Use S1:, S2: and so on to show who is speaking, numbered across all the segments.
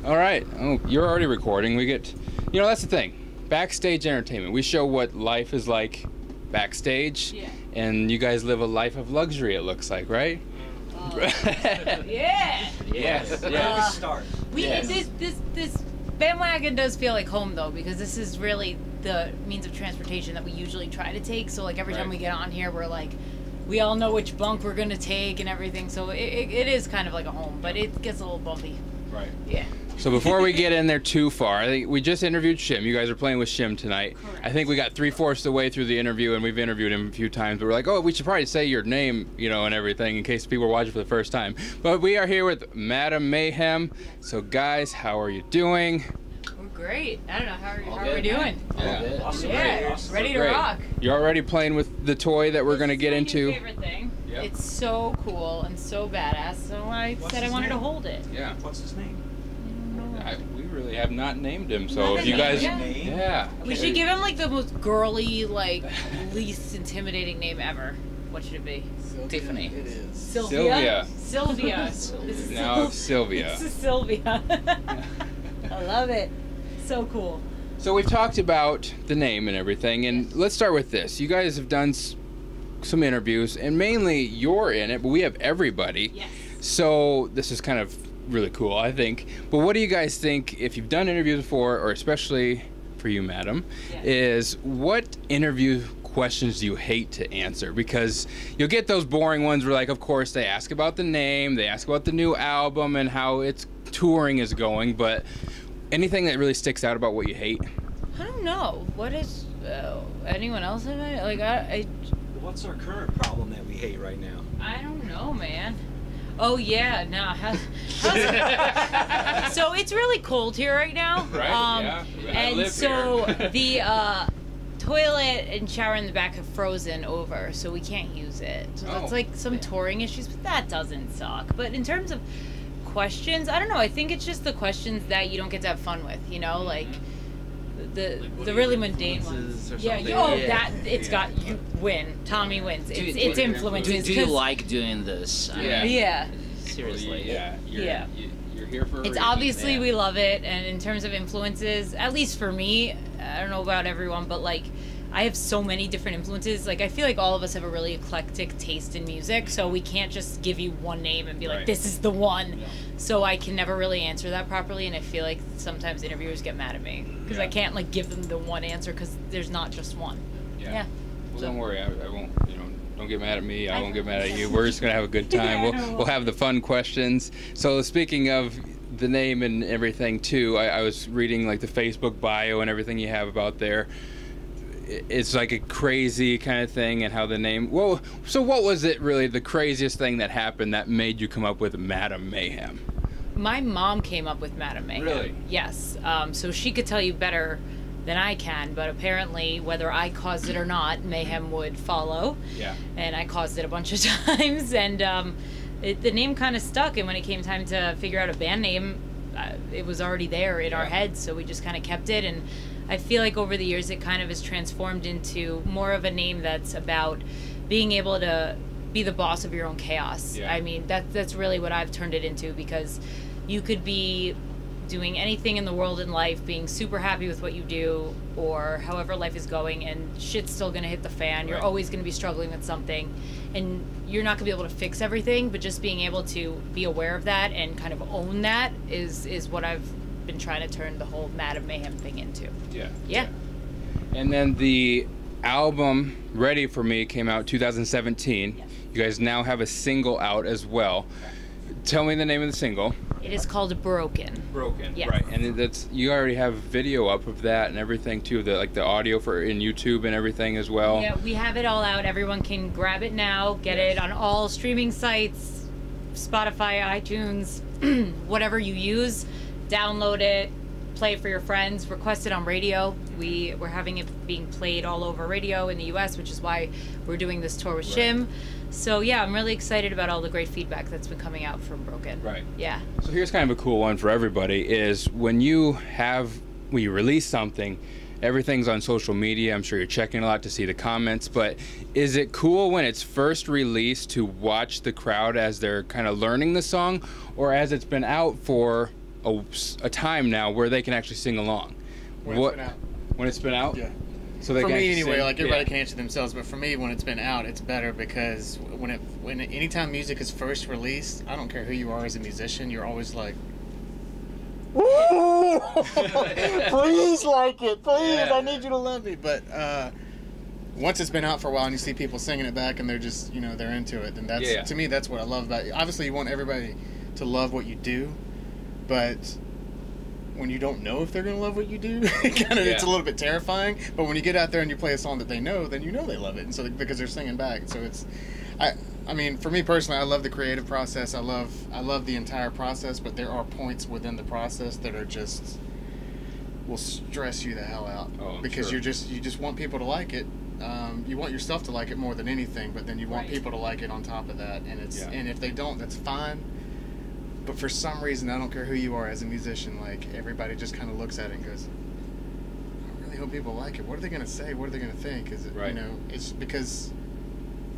S1: All right. Oh, you're already recording. We get, you know, that's the thing. Backstage Entertainment. We show what life is like backstage, and you guys live a life of luxury. It looks like, right?
S2: Yeah.
S1: Yes.
S2: This bandwagon does feel like home though, because this is really the means of transportation that we usually try to take. So like every time we get on here, we're like, we all know which bunk we're gonna take and everything. So it is kind of like a home, but it gets a little bumpy.
S1: Right.
S2: Yeah.
S1: So before we get in there too far, I think we just interviewed Shim. You guys are playing with Shim tonight.
S2: Correct.
S1: I think we got 3/4 the way through the interview, and we've interviewed him a few times. But we're like, oh, we should probably say your name, you know, and everything in case people are watching for the first time. But we are here with Madame Mayhem. So guys, how are you doing?
S2: We're great. I don't know, how are we doing?
S1: Yeah.
S3: Awesome.
S2: Yeah.
S3: Awesome.
S2: Ready to rock.
S1: You're already playing with the toy that we're going to get into.
S2: My favorite thing.
S1: Yep.
S2: It's so cool and so badass. So I said I wanted to hold it.
S1: Yeah.
S3: What's his name?
S1: We really have not named him, so if you guys,
S2: we should give him like the most girly, like least intimidating name ever. What should it be?
S3: Tiffany.
S4: It is.
S2: Sylvia.
S1: Sylvia.
S2: This is
S1: Now Sylvia.
S2: This is Sylvia. I love it. So cool.
S1: So we've talked about the name and everything, and let's start with this. You guys have done some interviews, and mainly you're in it, but we have everybody.
S2: Yes.
S1: So this is kind of really cool, I think. But what do you guys think, if you've done interviews before, or especially for you, madam, is what interview questions do you hate to answer? Because you'll get those boring ones where, like, of course, they ask about the name, they ask about the new album and how its touring is going, but anything that really sticks out about what you hate?
S2: I don't know. What is anyone else in it? Like,
S3: What's our current problem that we hate right now?
S2: I don't know, man. Oh yeah, no. So it's really cold here right now.
S1: Right. Yeah.
S2: And so the toilet and shower in the back have frozen over, so we can't use it. So that's like some touring issues, but that doesn't suck. But in terms of questions, I don't know. I think it's just the questions that you don't get to have fun with. You know, like the really mundane ones. Got you win. Tommy wins. It's influences.
S4: Do you like doing this?
S2: Yeah.
S4: Seriously.
S1: You're here for a
S2: It's
S1: reason.
S2: obviously we love it, and in terms of influences, at least for me, I don't know about everyone, but like I have so many different influences. Like I feel like all of us have a really eclectic taste in music, so we can't just give you one name and be like, this is the one. So I can never really answer that properly, and I feel like sometimes interviewers get mad at me because I can't like give them the one answer because there's not just one.
S1: Yeah. Well, don't worry, I won't. You know, don't get mad at me. I won't get mad at you. We're just gonna have a good time. We'll have the fun questions. So speaking of the name and everything too, I was reading like the Facebook bio and everything you have about there. It's like a crazy kind of thing, and how the name. Well, so what was it really the craziest thing that happened that made you come up with Madame Mayhem?
S2: My mom came up with Madame Mayhem.
S1: Really?
S2: Yes. So she could tell you better than I can, but apparently, whether I caused it or not, mayhem would follow.
S1: Yeah.
S2: And I caused it a bunch of times, and the name kind of stuck. And when it came time to figure out a band name, it was already there in our heads, so we just kind of kept it. And I feel like over the years it kind of has transformed into more of a name that's about being able to be the boss of your own chaos. I mean, that's really what I've turned it into, because you could be doing anything in the world in life, being super happy with what you do, or however life is going, and shit's still gonna hit the fan. You're always gonna be struggling with something, and you're not gonna be able to fix everything, but just being able to be aware of that and kind of own that is what I've been trying to turn the whole Madame Mayhem thing into. Yeah.
S1: And then the album Ready For Me came out 2017.
S2: Yes.
S1: You guys now have a single out as well. Tell me the name of the single.
S2: It is called Broken.
S1: Broken.
S2: Yes.
S1: Right. And that's, you already have video up of that and everything too, the audio for in YouTube and everything as well.
S2: Yeah, we have it all out. Everyone can grab it now, get it on all streaming sites, Spotify, iTunes, whatever you use. Download it, play it for your friends, request it on radio. We're having it being played all over radio in the US, which is why we're doing this tour with Shim. So yeah, I'm really excited about all the great feedback that's been coming out from Broken.
S1: Right.
S2: Yeah.
S1: So here's kind of a cool one for everybody is when you release something, everything's on social media. I'm sure you're checking a lot to see the comments, but is it cool when it's first released to watch the crowd as they're kind of learning the song, or as it's been out for a time now where they can actually sing along.
S5: When it's been out.
S1: When it's been out?
S5: Yeah.
S1: So they
S5: for
S1: can
S5: me
S1: actually
S5: anyway,
S1: sing?
S5: like everybody can answer themselves, but for me, when it's been out, it's better because anytime music is first released, I don't care who you are as a musician, you're always like, "Ooh, please like it, please, I need you to love me." But once it's been out for a while and you see people singing it back and they're just, they're into it, then that's to me, that's what I love about it. Obviously, you want everybody to love what you do, but when you don't know if they're going to love what you do, it's a little bit terrifying. But when you get out there and you play a song that they know, then you know they love it, and so because they're singing back. So it's, I mean, for me personally, I love the creative process. I love the entire process, but there are points within the process that are just will stress you the hell out because you just want people to like it. You want yourself to like it more than anything, but then you want people to like it on top of that, and and if they don't, that's fine. But for some reason, I don't care who you are as a musician, like everybody just kind of looks at it and goes, I really hope people like it. What are they going to say? What are they going to think? Is it, it's because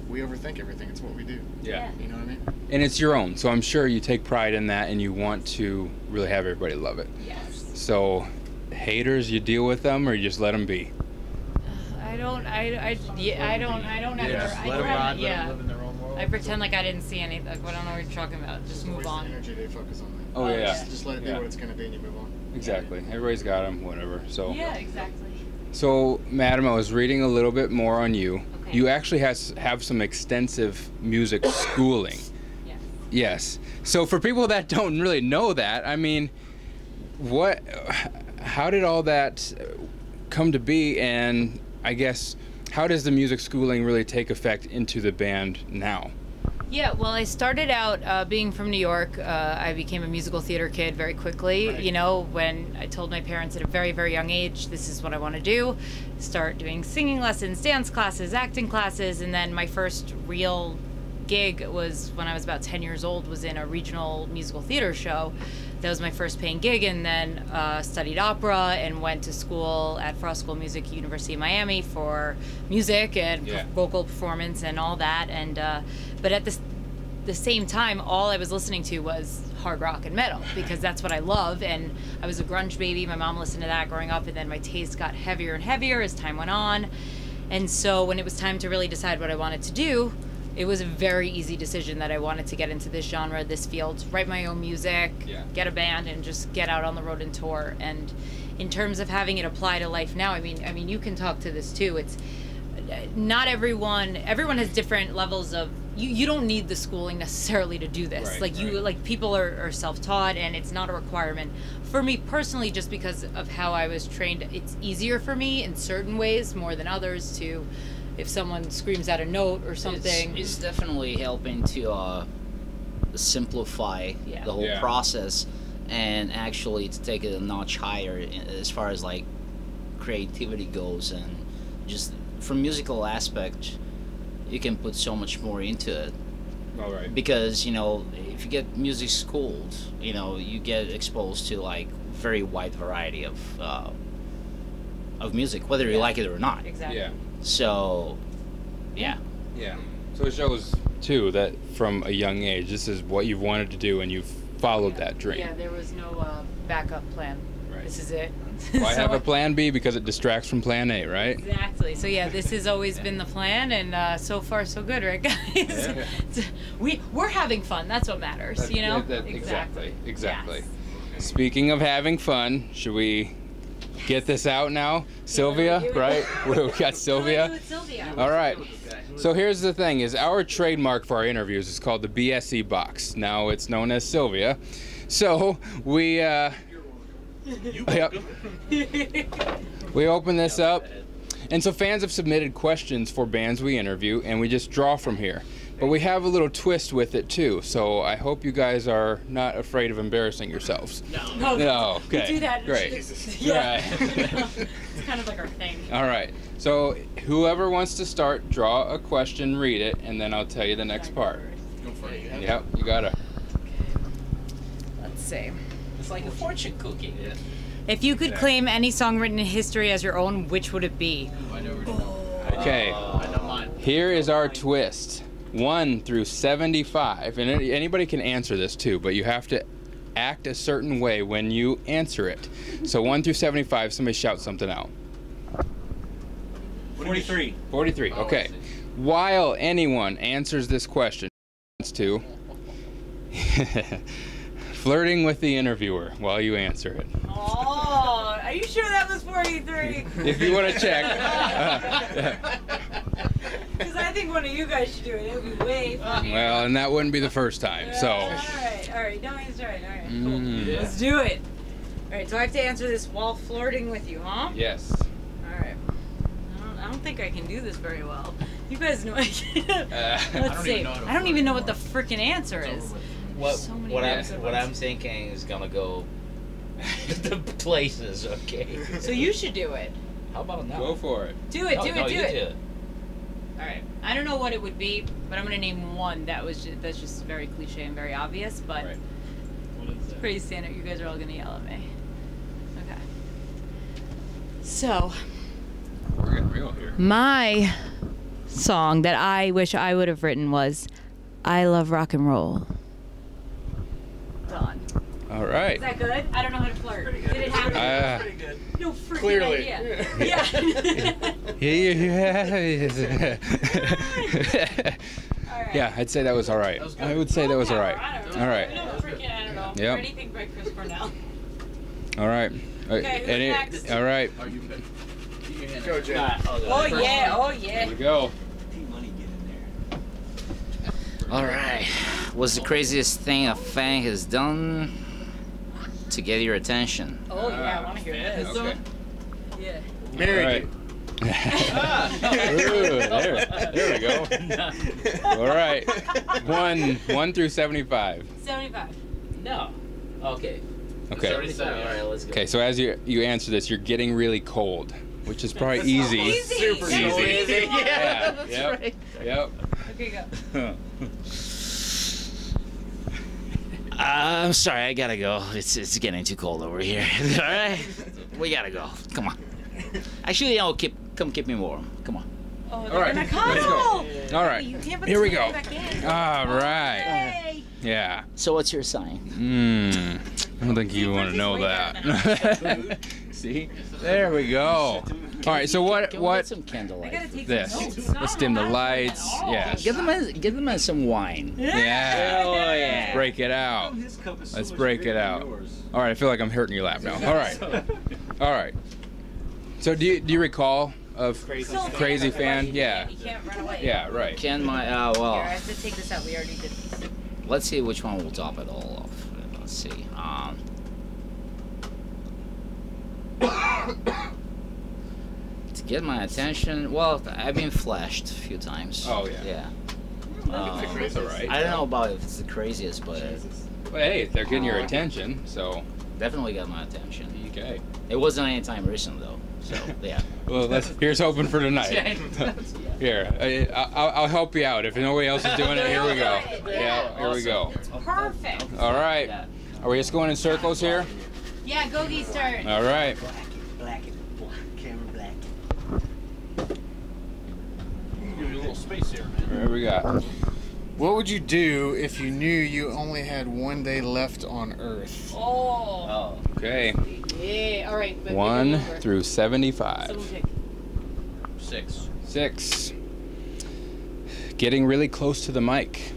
S5: we overthink everything. It's what we do.
S1: Yeah.
S5: You know what I mean?
S1: And it's your own, so I'm sure you take pride in that and you want to really have everybody love it.
S2: Yes.
S1: So haters, you deal with them or you just let them be?
S2: I don't ever.
S3: Just let them ride, let them live in their own world.
S2: I pretend like I didn't see anything. Like, I don't know what you're talking about. Just move on.
S5: The energy they focus on.
S1: Oh, yeah.
S5: Just let it be what it's going to be and you move on.
S1: Exactly. Everybody's got them, whatever. So.
S2: Yeah, exactly.
S1: So, Madam, I was reading a little bit more on you.
S2: Okay.
S1: You actually have some extensive music schooling.
S2: Yes.
S1: Yes. So for people that don't really know that, I mean, how did all that come to be, and I guess how does the music schooling really take effect into the band now?
S2: Yeah, well, I started out being from New York. I became a musical theater kid very quickly.
S1: Right.
S2: When I told my parents at a very, very young age, this is what I want to do, start doing singing lessons, dance classes, acting classes, and then my first real gig was when I was about 10 years old, was in a regional musical theater show. That was my first paying gig, and then studied opera and went to school at Frost School of Music, University of Miami for music and vocal performance and all that. And but at the same time, all I was listening to was hard rock and metal because that's what I love. And I was a grunge baby. My mom listened to that growing up, and then my taste got heavier and heavier as time went on. And so when it was time to really decide what I wanted to do, it was a very easy decision that I wanted to get into this genre, this field, write my own music, get a band, and just get out on the road and tour. And in terms of having it apply to life now, I mean, you can talk to this too. It's not everyone has different levels of, you don't need the schooling necessarily to do this. Like people are self-taught, and it's not a requirement. For me personally, just because of how I was trained, it's easier for me in certain ways more than others to, if someone screams out a note or something.
S4: It's definitely helping to simplify the whole process, and actually to take it a notch higher as far as like creativity goes, and just from musical aspect, you can put so much more into it.
S1: All right.
S4: Because if you get music schooled, you get exposed to like very wide variety of music, whether you like it or not.
S2: Exactly.
S1: Yeah.
S4: So, yeah.
S1: So it shows too that from a young age, this is what you've wanted to do, and you've followed that dream.
S2: Yeah, there was no backup plan.
S1: Right.
S2: This is it.
S1: Why have a plan B? Because it distracts from plan A, right?
S2: Exactly. So yeah, this has always been the plan, and so far so good, right, guys? We're having fun. That's what matters,
S1: Exactly.
S2: Yes.
S1: Speaking of having fun, should we get this out now? Sylvia, right? We got Sylvia. All right. So here's the thing: is our trademark for our interviews is called the BSE Box. Now it's known as Sylvia. So we we open this up, and so fans have submitted questions for bands we interview, and we just draw from here. But we have a little twist with it too, so I hope you guys are not afraid of embarrassing yourselves. No. Okay.
S2: We do that.
S1: Great.
S2: Yeah. It's kind of like our thing.
S1: All right. So whoever wants to start, draw a question, read it, and then I'll tell you the next part.
S5: Go for it.
S1: Yep, you gotta.
S2: Let's see.
S4: It's like a fortune cookie.
S2: If you could claim any song written in history as your own, which would it be?
S1: Okay.
S5: I know mine.
S1: Here is our twist. 1 through 75, and anybody can answer this too, but you have to act a certain way when you answer it. So 1 through 75, somebody shout something out.
S3: 43.
S1: 43, okay. While anyone answers this question, to flirting with the interviewer while you answer it.
S2: Oh, are you sure that was 43?
S1: If you want to check.
S2: Because I think one of you guys should do it. It would be way funnier.
S1: Well, and that wouldn't be the first time, so.
S2: All right. No, he's right. All right, cool. Let's do it. All right, so I have to answer this while flirting with you, huh?
S1: Yes.
S2: All right. I don't think I can do this very well. You guys know I can. Let's see. I don't even know what the freaking answer is.
S4: What I'm thinking is gonna go the places, okay?
S2: So you should do it.
S4: How about now?
S1: Go for it.
S2: Do it.
S4: You do it.
S2: All right. I don't know what it would be, but I'm gonna name one that's just very cliche and very obvious, but it's pretty standard. You guys are all gonna yell at me. Okay. So.
S1: We're getting real here.
S2: My song that I wish I would have written was "I Love Rock and Roll." Done.
S1: All right.
S2: Is that good? I don't know how to flirt. Did it happen?
S3: Pretty good.
S2: No freaking
S5: Clearly.
S2: idea. Yeah.
S1: Yeah, I'd say that was all right. I would say that was all right. All right.
S2: I don't know.
S1: Yep.
S2: Anything by Chris Cornell.
S1: All right.
S2: Okay, who's next?
S1: All right.
S3: Are you good?
S5: Go, Jay.
S2: Oh yeah.
S1: Here we go.
S4: All right. What's the craziest thing a fan has done to get your attention?
S2: Oh yeah, I want to hear this.
S1: Okay.
S2: Yeah.
S5: Married.
S1: Ooh, there we go. All right. 1 through 75.
S2: 75.
S4: No. Okay.
S1: Okay.
S4: 75. All right, let's go.
S1: Okay, so as you answer this, you're getting really cold, which is probably easy.
S5: Super
S1: easy.
S4: Yeah.
S1: That's right. Yep.
S2: Okay, go.
S4: I'm sorry, I gotta go. It's getting too cold over here. All right, we gotta go. Come on. Actually, come keep me warm. Come on.
S2: Oh,
S1: All right.
S2: Let's
S1: go. All right.
S2: You can't put
S1: Here we
S2: the
S1: go.
S2: back in.
S1: All right.
S2: Yay.
S1: Yeah.
S4: So what's your sign?
S1: I don't think you want to know that. See? There we go. All right. So what?
S4: Can we get some candlelight?
S2: I gotta take
S1: This.
S2: some notes.
S1: Let's dim the lights. Yes.
S4: Give them some wine.
S1: Yeah.
S4: Oh yeah.
S1: Let's break it out. Let's break it out. All right. I feel like I'm hurting your lap now. All right. All right. So do you recall of Crazy Fan? Yeah.
S2: You can't run away.
S1: Yeah. Right.
S4: Can my
S2: Here,
S4: well?
S2: I have to take this out. We already did these.
S4: Let's see which one will top it all off. Let's see. To get my attention, well, I've been flashed a few times.
S1: Oh yeah.
S4: Yeah.
S1: It's all right.
S4: I don't know about if it's the craziest, but
S1: Well, hey, they're getting your attention, so
S4: definitely got my attention.
S1: okay.
S4: It wasn't any time recent though, so yeah.
S1: Well, here's hoping for tonight. Here, I'll help you out. If nobody else is doing it, here we go. Yeah, here we go.
S2: Perfect.
S1: All right. Are we just going in circles here?
S2: Yeah, Gogi's turn.
S1: All right.
S3: Black it. Camera black. Give you a little space here, man.
S1: Here we got.
S5: What would you do if you knew you only had one day left on Earth?
S2: Oh.
S1: Okay.
S2: Yeah. All right. But
S1: 1 through 75.
S2: Someone pick.
S3: 6.
S1: 6. Getting really close to the mic.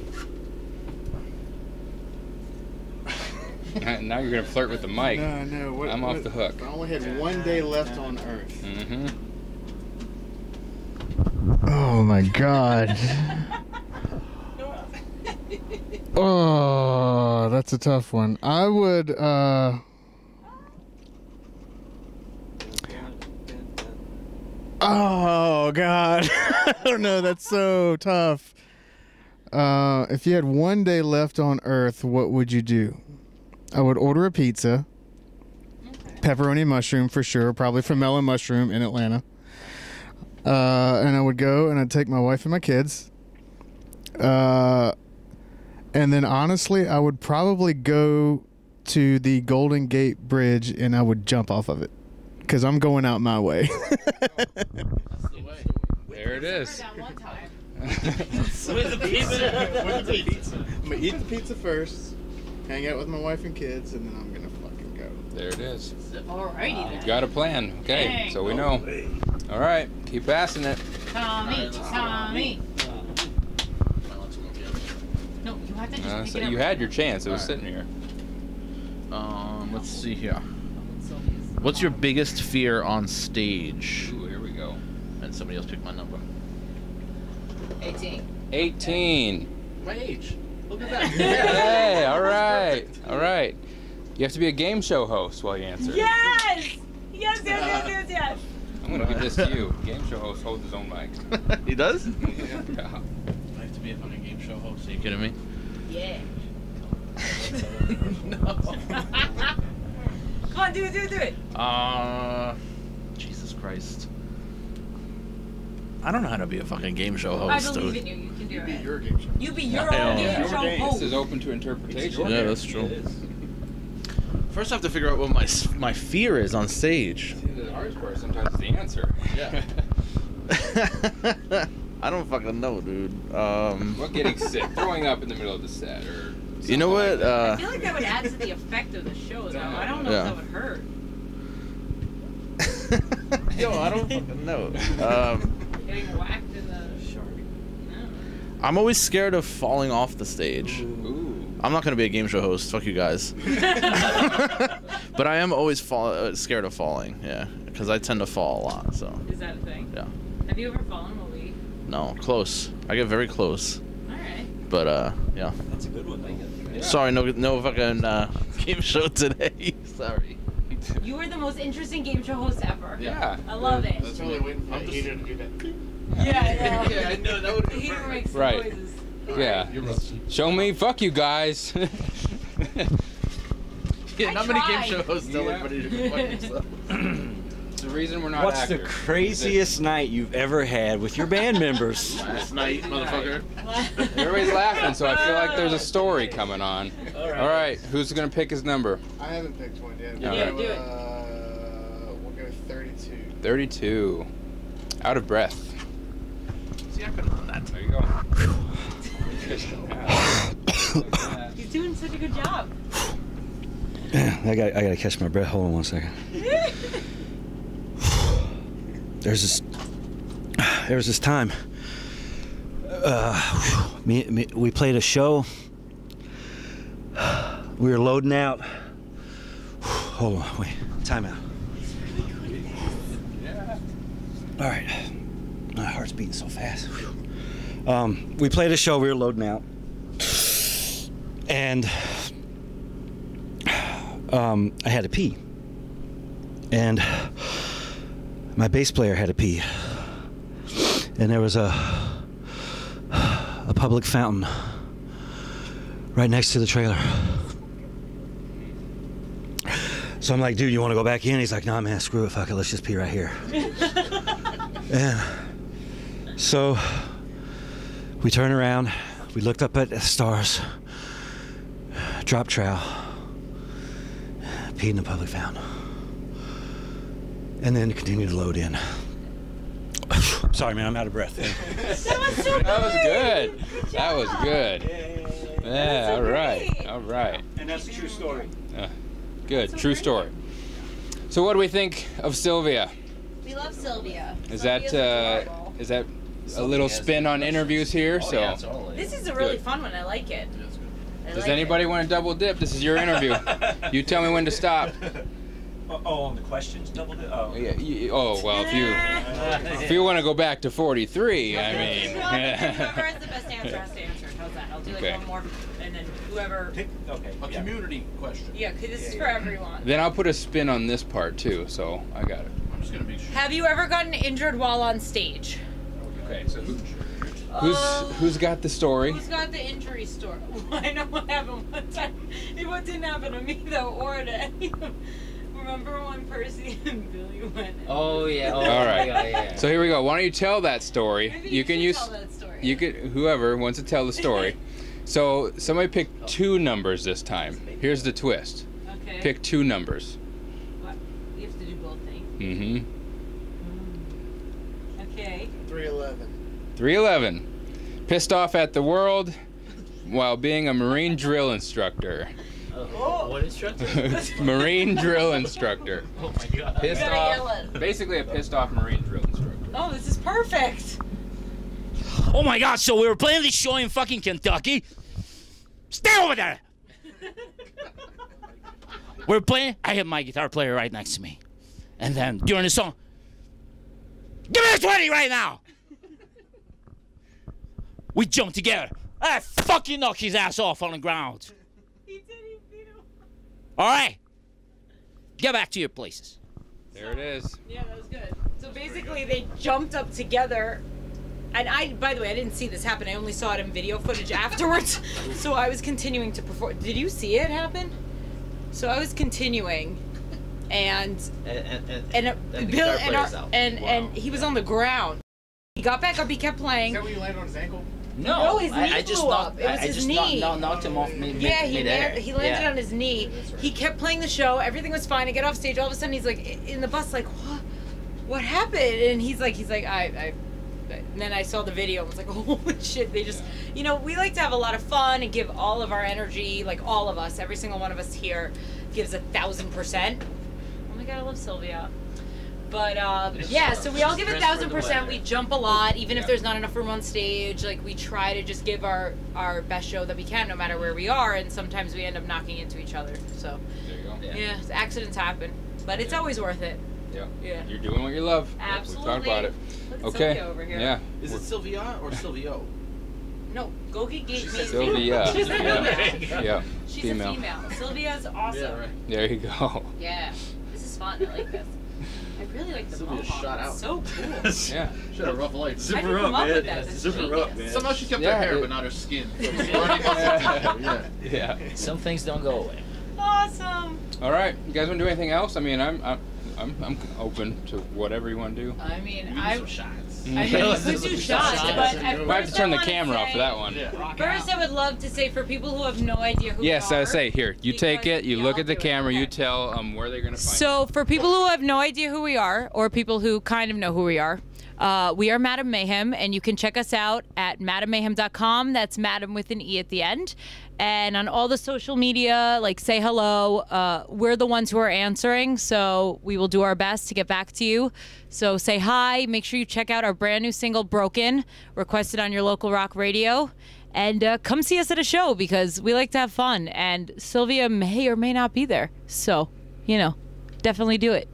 S1: Now you're gonna flirt with the mic.
S5: No.
S1: I'm off the hook.
S5: I only had one day left on Earth.
S1: Mm-hmm.
S5: Oh my God. Oh, that's a tough one. I would, oh God. I don't know. That's so tough. If you had one day left on Earth, what would you do? I would order a pizza. Pepperoni and mushroom for sure. Probably from Melon Mushroom in Atlanta. And I would go and I'd take my wife and my kids. And then honestly, I would probably go to the Golden Gate Bridge and I would jump off of it. Because I'm going out my way.
S3: That's the way.
S1: There it is.
S3: With the pizza.
S5: I'm going to eat the pizza first. hang out with my wife and kids, and then I'm gonna fucking go.
S1: There it is.
S2: Alrighty then.
S1: You've got a plan. Okay,
S2: Dang.
S1: so we know. All right, keep passing it.
S2: Tommy. No, you have to just pick
S1: So
S2: it up.
S1: you had your chance. It was sitting here.
S6: Let's see here. What's your biggest fear on stage?
S1: Ooh, here we go.
S6: And somebody else picked my number.
S2: 18.
S1: 18.
S6: My age. Look at that.
S1: Hey, all right. All right. You have to be a game show host while you answer.
S2: Yes! Yes.
S1: I'm going to give this to you. Game show host holds his own mic.
S6: He does?
S1: Yeah.
S6: I have to be a fucking game show host. Are you kidding me?
S2: Yeah.
S6: No.
S2: Come on, do it.
S6: Jesus Christ. I don't know how to be a fucking game show
S2: I
S6: host,
S2: believe
S6: dude.
S2: in you. You can do
S5: Be
S2: it.
S5: your game show.
S2: You be your
S6: Yeah.
S2: own
S6: Yeah.
S2: game show
S1: This
S2: host.
S1: is open to interpretation.
S6: Yeah, that's true. First, I have to figure out what my fear is on stage.
S1: See, the hardest part sometimes is the answer.
S6: Yeah. I don't fucking know, dude.
S1: What, getting sick, throwing up in the middle of the set, or
S6: You know
S1: something
S6: what?
S1: like
S2: I feel like that would add to the effect of the show, though. I don't know
S6: Yeah.
S2: if that would hurt.
S6: Yo, I don't fucking know.
S2: Getting whacked in the shark.
S6: I'm always scared of falling off the stage.
S1: Ooh.
S6: I'm not gonna be a game show host. Fuck you guys. But I am always scared of falling. Yeah, because I tend to fall a lot. So.
S2: Is that a thing?
S6: Yeah.
S2: Have you ever fallen while we?
S6: No, close. I get very close.
S2: All right.
S6: But yeah.
S7: That's a good one.
S1: Yeah.
S6: Sorry, no fucking game show today. Sorry.
S2: You were the most interesting game show host ever.
S1: Yeah.
S2: I love it.
S5: That's totally waiting for the heater to do that.
S2: Yeah.
S6: Yeah, I know that would
S2: The heater makes
S1: Right.
S2: noises.
S1: Yeah. Show me. Fuck you guys.
S6: Yeah,
S2: I
S6: not many game
S2: tried.
S6: show hosts tell
S1: Yeah.
S6: everybody to go fuck yourself.
S1: It's the reason we're not
S7: What's
S1: actors.
S7: the craziest night you've ever had with your band members?
S6: Last night, motherfucker.
S1: Everybody's laughing, so I feel like there's a story coming on. All right, who's gonna pick his number?
S5: I haven't picked one yet.
S1: Yeah,
S2: do it.
S5: We'll go 32.
S1: 32. Out of breath.
S6: See, I couldn't run that.
S1: There you go.
S2: He's doing such a good job.
S7: I gotta catch my breath. Hold on 1 second. There was this time. We played a show. We were loading out. Hold on, wait. Time out. All right. My heart's beating so fast. We played a show. We were loading out, and I had to pee, and my bass player had to pee, and there was a public fountain right next to the trailer. So I'm like, dude, you want to go back in? He's like, nah, man, screw it, fuck it, let's just pee right here. And so we turned around, we looked up at the stars, dropped trowel, peed in the public fountain, and then continued to load in. Sorry, man, I'm out of breath.
S2: That was so good.
S1: That was good. That was good. Yeah, all right.
S2: great.
S1: All right.
S7: And that's a true story.
S1: Good.
S2: So
S1: True
S2: great.
S1: story. So what do we think of Sylvia?
S2: We love Sylvia.
S1: Is
S2: Sylvia's
S1: that
S2: adorable.
S1: is that a little spin on interviews here?
S6: Oh,
S1: So
S6: yeah, totally.
S2: This is a really
S1: Good.
S2: fun one. I like it. I
S1: does
S2: like
S1: anybody
S2: it.
S1: want to double dip? This is your interview. You tell me when to stop.
S7: Oh, on the questions, double dip? Oh.
S1: Yeah, oh well, if you want to go back to 43, I mean.
S2: Well, whoever has the best answer has to answer it. How's that? I'll do like
S1: Okay.
S2: one more, and then whoever.
S7: Okay.
S6: A community question.
S2: Yeah, because this is for everyone.
S1: Then I'll put a spin on this part too, so I got it.
S6: I'm just gonna be sure.
S2: Have you ever gotten injured while on stage?
S1: Okay, so who's got the story?
S2: Who's got the injury story? I know what happened one time. What didn't happen to me though, or to any of them. Remember when Percy and Billy went?
S4: Oh yeah. Oh,
S1: All right.
S4: Yeah.
S1: So here we go. Why don't you tell that story?
S2: Maybe
S1: You can
S2: should
S1: use
S2: tell that story.
S1: you could whoever wants to tell the story. So somebody pick two numbers this time. Here's the twist.
S2: Okay.
S1: Pick two numbers.
S2: What? We have to do both things.
S1: Mm-hmm.
S2: Okay.
S5: 311.
S1: 311. Pissed off at the world while being a Marine drill instructor.
S4: What instructor?
S1: Marine drill instructor.
S4: Oh my god.
S1: Pissed off. Basically a pissed off Marine drill instructor.
S2: Oh, this is perfect.
S8: Oh my god, so we were playing this show in fucking Kentucky. Stay over there! We're playing, I have my guitar player right next to me. And then during the song, give me a 20 right now! We jump together. I fucking knock his ass off on the ground.
S2: He did, he beat him.
S8: Alright. Get back to your places.
S1: There it is.
S2: Yeah, that was good. So basically they jumped up together. And by the way, I didn't see this happen. I only saw it in video footage afterwards. So I was continuing to perform. Did you see it happen? So I was continuing, and he was on the ground. He got back up. He kept playing.
S5: Is that when you landed on his ankle?
S2: No, his knee
S4: I just
S2: blew up. It was his knee.
S4: knocked him off
S2: Yeah, he landed on his knee. He kept playing the show. Everything was fine. I get off stage. All of a sudden, he's like in the bus, like, what happened? And he's like, and then I saw the video and was like, holy shit, they just, you know, we like to have a lot of fun and give all of our energy, like all of us, every single one of us here gives 1,000%. Oh my god, I love Sylvia. But yeah, so we all give 1,000%. We jump a lot, even if there's not enough room on stage. Like, we try to just give our best show that we can, no matter where we are, and sometimes we end up knocking into each other. So
S1: there you go.
S2: Yeah, accidents happen, but it's always worth it.
S1: Yeah. You're doing what you love.
S2: Absolutely.
S1: We talked about it.
S2: Look at
S1: Okay.
S2: Sylvia over here.
S1: Yeah.
S6: Is it Sylvia or Silvio?
S2: No, Gogi gave me
S1: Sylvia.
S2: She's a female.
S1: Yeah.
S2: She's a female. Sylvia's awesome.
S6: Yeah, right.
S1: There you go.
S2: Yeah. This is fun. I like this. I really like the
S6: Sylvia's
S2: mohawk.
S6: shot out.
S2: It's so cool.
S1: Yeah.
S5: She had a rough life.
S2: Zip her up, man. Zip her up, man.
S5: Somehow she kept
S1: Yeah,
S5: her hair,
S1: it-
S5: but not her skin.
S1: Yeah.
S4: Some things don't go away.
S2: Awesome.
S1: All right. You guys want to do anything else? I mean, I'm open to whatever you want to do.
S2: I mean,
S6: Some shots.
S2: I mean, you could do shots, but at
S1: Might have
S2: first
S1: to turn
S2: I
S1: the
S2: wanna
S1: camera off
S2: say-
S1: for that one.
S2: First, I would love to say for people who have no idea who
S1: Yes,
S2: we are.
S1: I say here. You take it. You
S2: Yeah,
S1: look
S2: I'll
S1: at the
S2: do it.
S1: camera. You
S2: Okay.
S1: tell where they're gonna find.
S2: So, for people who have no idea who we are, or people who kind of know who we are Madame Mayhem, and you can check us out at madamemayhem.com. That's Madam with an E at the end. And on all the social media, like, say hello. We're the ones who are answering, so we will do our best to get back to you. So say hi. Make sure you check out our brand new single, Broken, requested on your local rock radio. And come see us at a show, because we like to have fun. And Sylvia may or may not be there. So, you know, definitely do it.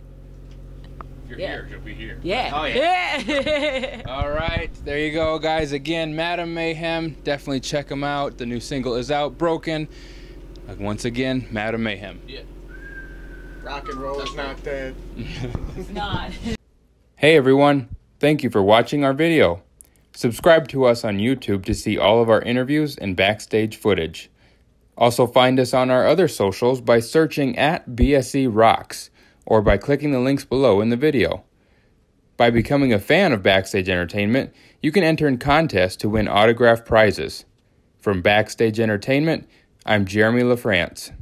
S1: If you're here, you'll be here.
S2: Yeah.
S4: Oh,
S2: yeah.
S1: All right, there you go, guys. Again, Madame Mayhem. Definitely check them out. The new single is out, Broken. Once again, Madame Mayhem.
S6: Yeah.
S5: Rock and roll is not dead.
S2: It's not.
S1: Hey everyone, thank you for watching our video. Subscribe to us on YouTube to see all of our interviews and backstage footage. Also find us on our other socials by searching at BSE Rocks, or by clicking the links below in the video. By becoming a fan of Backstage Entertainment, you can enter in contests to win autographed prizes. From Backstage Entertainment, I'm Jeremy Lafrentz.